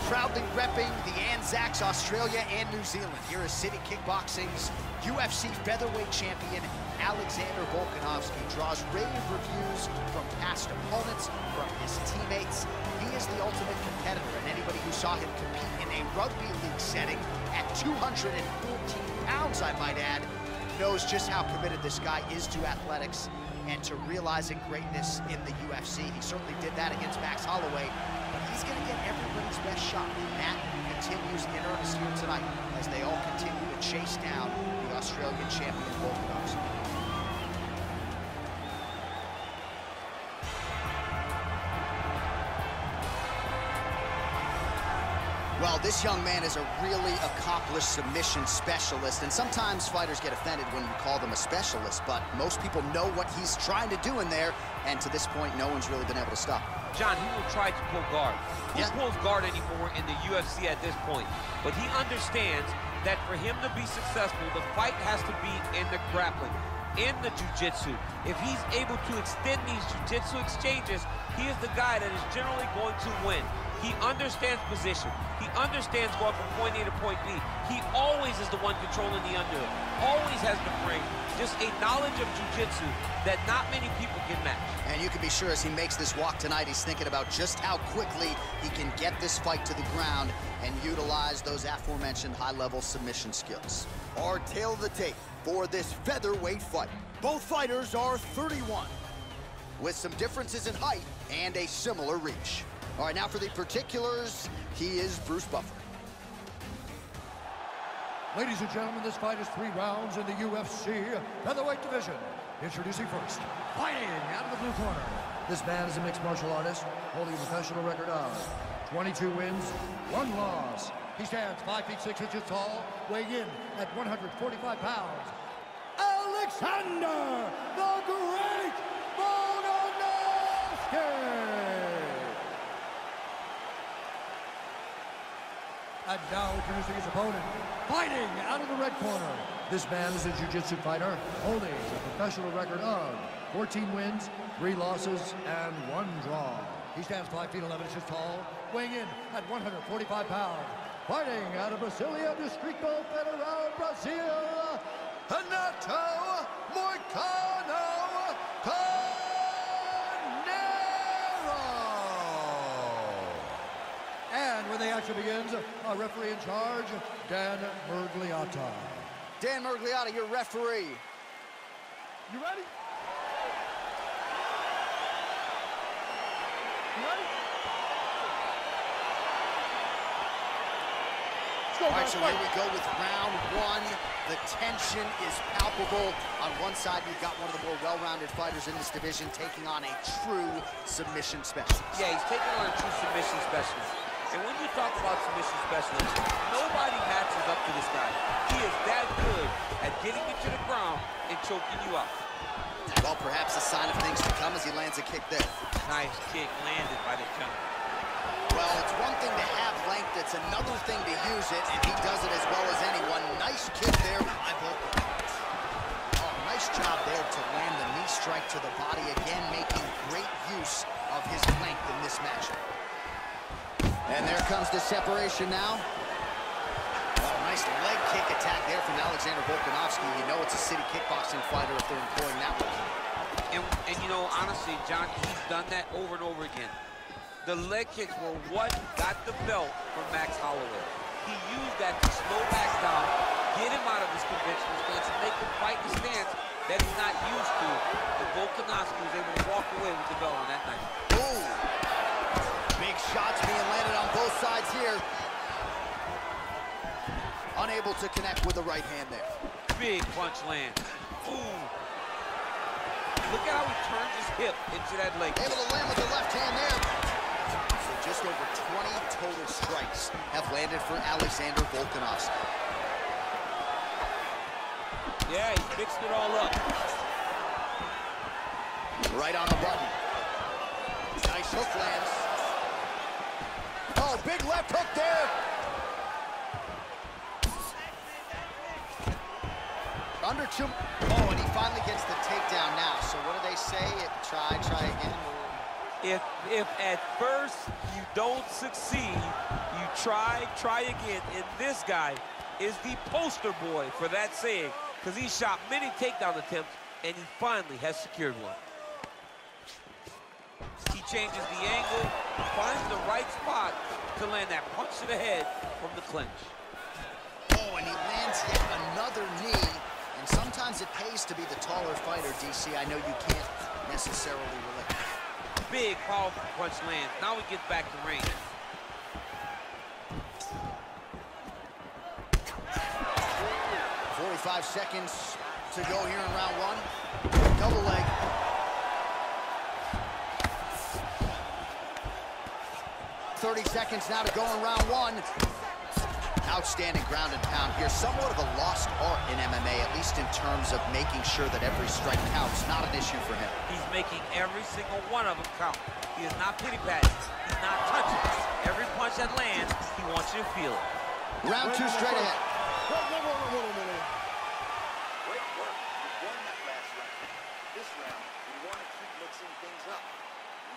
Proudly repping the Anzacs, Australia and New Zealand. Here is City Kickboxing's UFC featherweight champion, Alexander Volkanovski. Draws rave reviews from past opponents, from his teammates. He is the ultimate competitor, and anybody who saw him compete in a rugby league setting at 214 pounds, I might add, knows just how committed this guy is to athletics and to realizing greatness in the UFC. He certainly did that against Max Holloway, but he's going to get everybody's best shot, and that continues in earnest here tonight as they all continue to chase down the Australian champion, Volkanovski. Well, this young man is a really accomplished submission specialist, and sometimes fighters get offended when you call them a specialist, but most people know what he's trying to do in there, and to this point, no one's really been able to stop him. John, he will try to pull guard. Who pulls guard anymore in the UFC at this point? But he understands that for him to be successful, the fight has to be in the grappling, in the jiu-jitsu. If he's able to extend these jiu-jitsu exchanges, he is the guy that is generally going to win. He understands position. He understands going from point A to point B. He always is the one controlling the underhook. Always has the frame. Just a knowledge of jiu-jitsu that not many people can match. And you can be sure as he makes this walk tonight, he's thinking about just how quickly he can get this fight to the ground and utilize those aforementioned high-level submission skills. Our tail of the tape for this featherweight fight. Both fighters are 31, with some differences in height and a similar reach. All right, now for the particulars, he is Bruce Buffer. Ladies and gentlemen, this fight is 3 rounds in the UFC featherweight division. Introducing first, fighting out of the blue corner. This man is a mixed martial artist, holding a professional record of 22 wins, 1 loss. He stands 5 feet 6 inches tall, weighing in at 145 pounds. Alexander the Great Volkanovski! And now introducing his opponent, fighting out of the red corner. This man is a jiu-jitsu fighter, holding a professional record of 14 wins, 3 losses, and 1 draw. He stands 5 feet 11 inches tall, weighing in at 145 pounds. Fighting out of Brasilia, Distrito Federal, Brazil, Renato Moicano. And when the action begins, our referee in charge, Dan Mergliata. Dan Mergliata, your referee. You ready? You ready? Let's go, all right, so here we go with round 1. The tension is palpable. On one side, you've got one of the more well-rounded fighters in this division taking on a true submission specialist. Yeah, he's taking on a true submission specialist. And when you talk about submission specialists, nobody matches up to this guy. He is that good at getting you to the ground and choking you out. Well, perhaps a sign of things to come as he lands a kick there. Nice kick landed by the counter. Well, it's one thing to have length, it's another thing to use it, and he does it as well as anyone. Nice kick there by Volkanovski. Oh, nice job there to land the knee strike to the body, again making great use of his length in this matchup. And there comes the separation now. Oh, nice leg kick attack there from Alexander Volkanovski. You know it's a city kickboxing fighter if they're employing that one. And you know, honestly, John, he's done that over and over again. The leg kicks were what got the belt from Max Holloway. He used that to slow Max down, get him out of his conventional stance, and make him fight the stance that he's not used to. But Volkanovski was able to walk away with the belt on that night. Ooh. Big shots being landed on both sides here. Unable to connect with the right hand there. Big punch land. Ooh. Look at how he turns his hip into that leg. Able to land with the left hand there. So just over 20 total strikes have landed for Alexander Volkanovski. Yeah, he mixed it all up. Right on the button. Nice hook lands. Oh, big left hook there. Under 2. Oh, and he finally gets the takedown now. So what do they say? Try again. If at first you don't succeed, You try again, and this guy is the poster boy for that saying, because he shot many takedown attempts, and he finally has secured one. He changes the angle, finds the right spot to land that punch to the head from the clinch. Oh, and he lands yet another knee, and sometimes it pays to be the taller fighter, DC. I know you can't necessarily relate. Big, powerful punch lands. Now he gets back to range. .45 seconds to go here in round one. Double leg. .30 seconds now to go in round one. Outstanding ground and pound here. Somewhat of a lost art in MMA, at least in terms of making sure that every strike counts. Not an issue for him. He's making every single one of them count. He is not pity-patting. He's not touching. Every punch that lands, he wants you to feel it. Round two straight ahead. Wait a minute. Great work. You won that last round. This round, you want to keep mixing things up.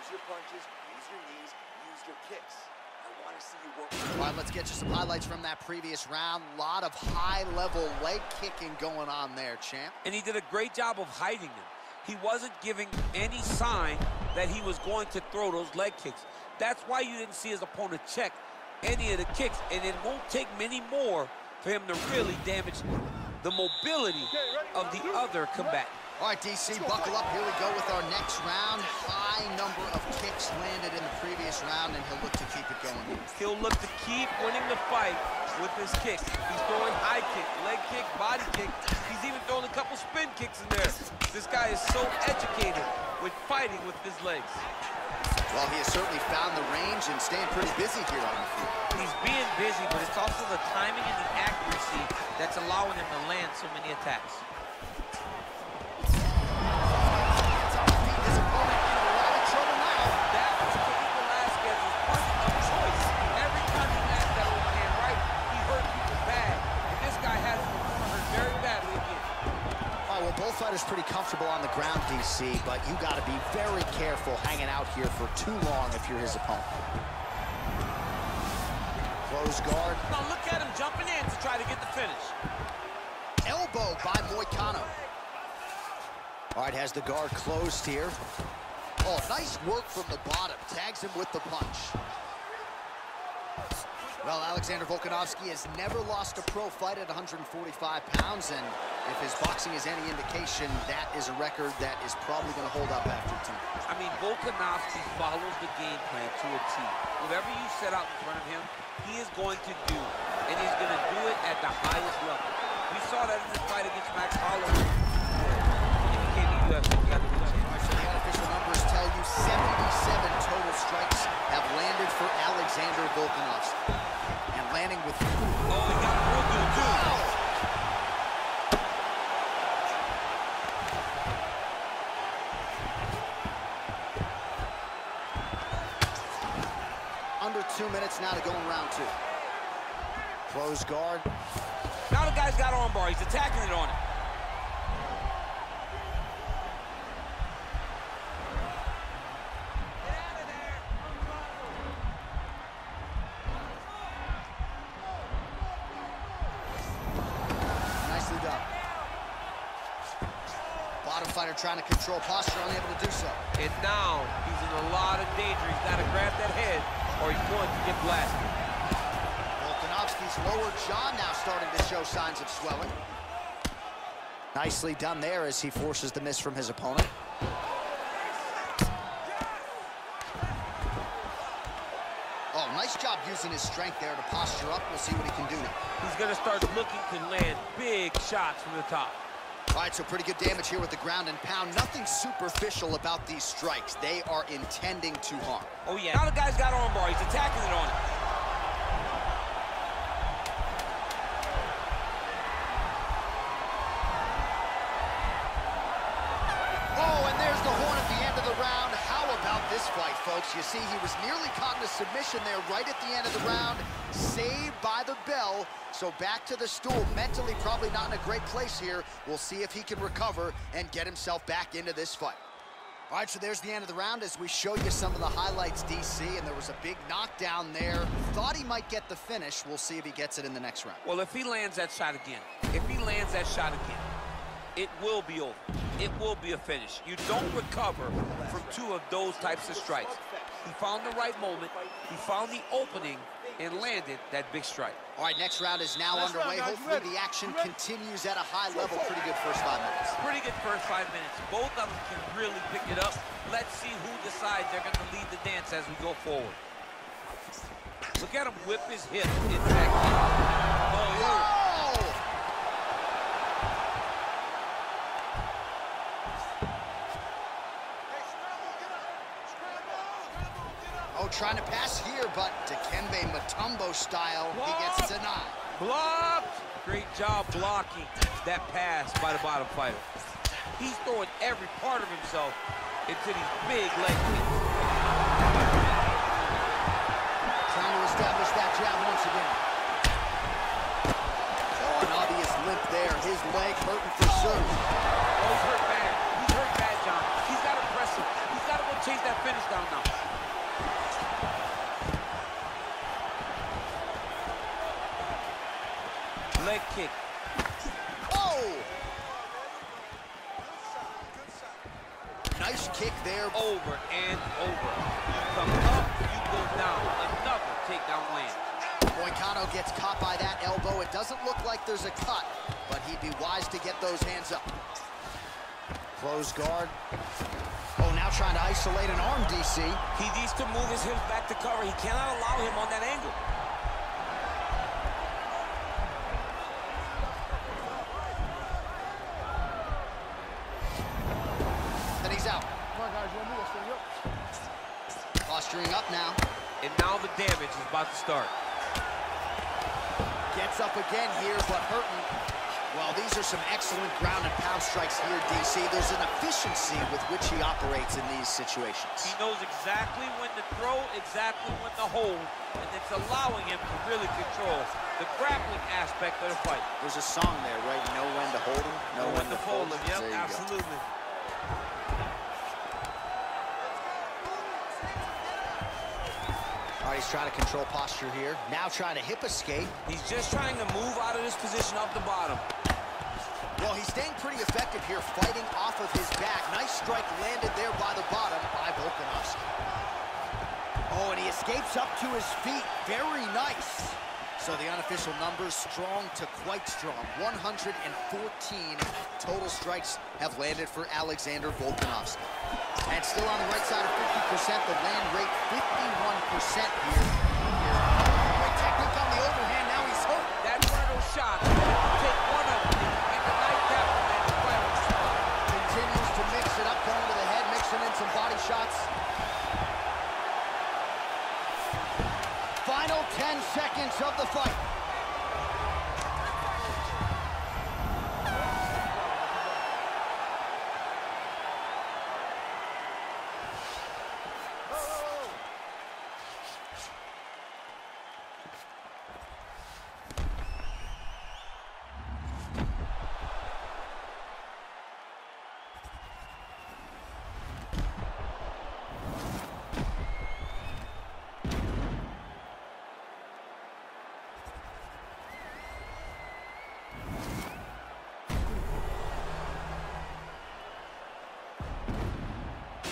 Use your punches, use your knees, use your kicks. I want to see you work. All right, let's get you some highlights from that previous round. A lot of high-level leg kicking going on there, champ. And he did a great job of hiding them. He wasn't giving any sign that he was going to throw those leg kicks. That's why you didn't see his opponent check any of the kicks, and it won't take many more for him to really damage the mobility of the other combatant. All right, DC, buckle up. Here we go with our next round. High number of kicks landed in the previous round, and he'll look to keep it going. He'll look to keep winning the fight with his kicks. He's throwing high kick, leg kick, body kick. He's even throwing a couple spin kicks in there. This guy is so educated with fighting with his legs. Well, he has certainly found the range and staying pretty busy here on the field. He's being busy, but it's also the timing and the accuracy that's allowing him to land so many attacks. Both fighters pretty comfortable on the ground, DC, but you got to be very careful hanging out here for too long if you're his opponent. Close guard. Now look at him jumping in to try to get the finish. Elbow by Moicano. All right, has the guard closed here. Oh, nice work from the bottom. Tags him with the punch. Well, Alexander Volkanovski has never lost a pro fight at 145 pounds, and if his boxing is any indication, that is a record that is probably going to hold up after time. I mean, Volkanovski follows the game plan to a T. Whatever you set out in front of him, he is going to do, and he's going to do it at the highest level. We saw that in the fight against Max Holloway. He became the UFC. He got the win. So the unofficial numbers tell you 77 total strikes have landed for Alexander Volkanovski. And landing with... Oh, he got real good, too. Wow. Under 2 minutes now to go in round two. Close guard. Now the guy's got armbar. He's attacking it on it. Bottom fighter trying to control posture, unable to do so. And now he's in a lot of danger. He's got to grab that head or he's going to get blasted. Volkanovski's lower jaw now starting to show signs of swelling. Nicely done there as he forces the miss from his opponent. Oh, nice job using his strength there to posture up. We'll see what he can do now. He's going to start looking to land big shots from the top. All right, so pretty good damage here with the ground and pound. Nothing superficial about these strikes. They are intending to harm. Oh, yeah. Now the guy's got armbar. He's attacking it on it. Oh, and there's the horn at the end of the round. How about this fight, folks? You see, he was nearly caught in a submission there right at the end of the round. Saved by the bell. So back to the stool. Mentally probably not in a great place here. We'll see if he can recover and get himself back into this fight. All right, so there's the end of the round as we show you some of the highlights, DC, and there was a big knockdown there. thought he might get the finish. We'll see if he gets it in the next round. Well, if he lands that shot again, it will be over. It will be a finish. You don't recover from 2 of those types of strikes. He found the right moment, he found the opening, and landed that big strike. All right, next round is now underway. Hopefully the action continues at a high level. Pretty good first 5 minutes. Pretty good first 5 minutes. Both of them can really pick it up. Let's see who decides they're going to lead the dance as we go forward. Look at him whip his hip in back. Oh, yeah. Oh, trying to pass here, but Dikembe Mutombo style, he gets denied. Blocked! Great job blocking that pass by the bottom fighter. He's throwing every part of himself into these big leg kicks. Trying to establish that jab once again. Oh, an obvious limp there. His leg hurting for sure. Oh, he's hurt bad. He's hurt bad, John. He's got to press him. He's got to go chase that finish down now. Leg kick. Oh! Nice kick there. Over and over. You come up, you go down. Another takedown land. Volkanovski gets caught by that elbow. It doesn't look like there's a cut, but he'd be wise to get those hands up. Close guard. Oh, now trying to isolate an arm, DC. He needs to move his hips back to cover. He cannot allow him on that angle. And he's out. Come on, guys, posturing up now. And now the damage is about to start. Gets up again here, but hurting. Well, these are some excellent ground and pound strikes here, DC. There's an efficiency with which he operates in these situations. He knows exactly when to throw, exactly when to hold, and it's allowing him to really control the grappling aspect of the fight. There's a song there, right? Know when to hold him, know when to fold him. Yep, absolutely. All right, he's trying to control posture here. Now trying to hip escape. He's just trying to move out of this position up the bottom. Well, he's staying pretty effective here, fighting off of his back. Nice strike landed there by the bottom by Volkanovski. Oh, and he escapes up to his feet. Very nice. So the unofficial numbers, strong to quite strong. 114 total strikes have landed for Alexander Volkanovski. And still on the right side of 50%, the land rate 51% here. Great technique on the overhand, now he's hurt. That's one of those shots. Take one of them and the nightcap and the fight. Continues to mix it up, going to the head, mixing in some body shots. Final 10 seconds of the fight.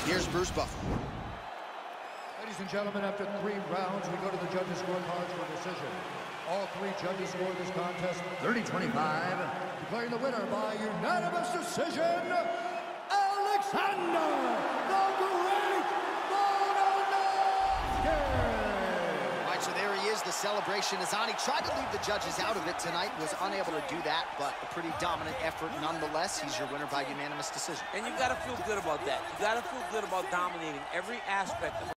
Here's Bruce Buffer. Ladies and gentlemen, after 3 rounds, we go to the judges' scorecards for decision. All 3 judges scored this contest 30-25, declaring the winner by unanimous decision, Alexander the Great Volkanovski! All right, so there he is. The celebration is on. He tried to leave the judges out of it tonight, was unable to do that, but a pretty dominant effort nonetheless. He's your winner by unanimous decision. And you got to feel good about that. You got to feel good about dominating every aspect of